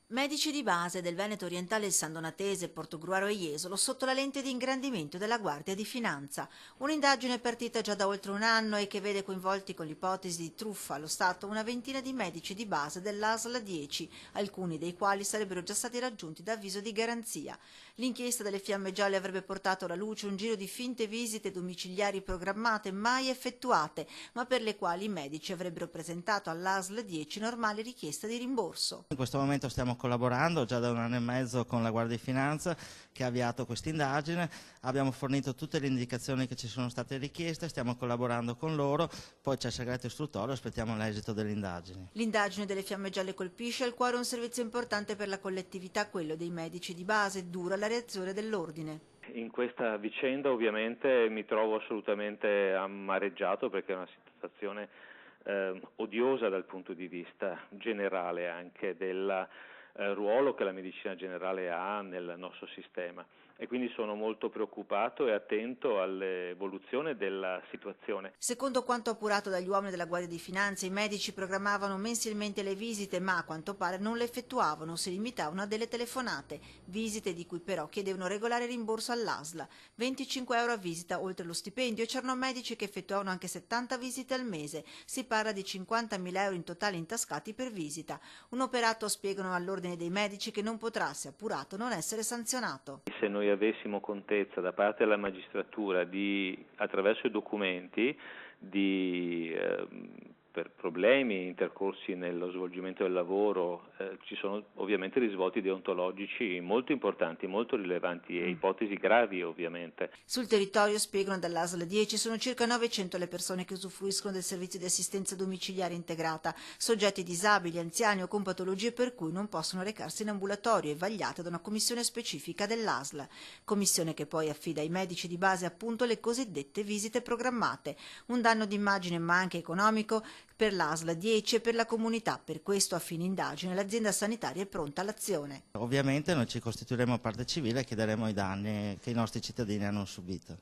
Medici di base del Veneto orientale, il Sandonatese, Portogruaro e Jesolo sotto la lente di ingrandimento della Guardia di Finanza. Un'indagine partita già da oltre un anno e che vede coinvolti con l'ipotesi di truffa allo Stato una ventina di medici di base dell'ASL 10, alcuni dei quali sarebbero già stati raggiunti da avviso di garanzia. L'inchiesta delle Fiamme Gialle avrebbe portato alla luce un giro di finte visite domiciliari programmate mai effettuate, ma per le quali i medici avrebbero presentato all'ASL 10 normale richiesta di rimborso. In questo momento stiamo collaborando già da un anno e mezzo con la Guardia di Finanza che ha avviato questa indagine, abbiamo fornito tutte le indicazioni che ci sono state richieste, stiamo collaborando con loro, poi c'è il segreto istruttorio, aspettiamo l'esito delle indagini. L'indagine delle Fiamme Gialle colpisce al cuore un servizio importante per la collettività, quello dei medici di base, dura la reazione dell'ordine. In questa vicenda ovviamente mi trovo assolutamente amareggiato perché è una situazione odiosa dal punto di vista generale anche del ruolo che la medicina generale ha nel nostro sistema e quindi sono molto preoccupato e attento all'evoluzione della situazione. Secondo quanto appurato dagli uomini della Guardia di Finanza, i medici programmavano mensilmente le visite, ma a quanto pare non le effettuavano, si limitavano a delle telefonate, visite di cui però chiedevano regolare rimborso all'ASL, 25 euro a visita oltre lo stipendio, e c'erano medici che effettuavano anche 70 visite al mese, si parla di 50.000 euro in totale intascati per visita, un operato, spiegano all'ordine dei medici, che non potrà, se appurato, non essere sanzionato. Se noi avessimo contezza da parte della magistratura attraverso i documenti per problemi intercorsi nello svolgimento del lavoro, ci sono ovviamente risvolti deontologici molto importanti, molto rilevanti e ipotesi gravi ovviamente. Sul territorio, spiegano dall'ASL 10, sono circa 900 le persone che usufruiscono del servizio di assistenza domiciliare integrata, soggetti disabili, anziani o con patologie per cui non possono recarsi in ambulatorio e vagliate da una commissione specifica dell'ASL, commissione che poi affida ai medici di base appunto le cosiddette visite programmate, un danno d'immagine ma anche economico per l'ASL 10 e per la comunità. Per questo, a fine indagine, l'azienda sanitaria è pronta all'azione. Ovviamente noi ci costituiremo parte civile e chiederemo i danni che i nostri cittadini hanno subito.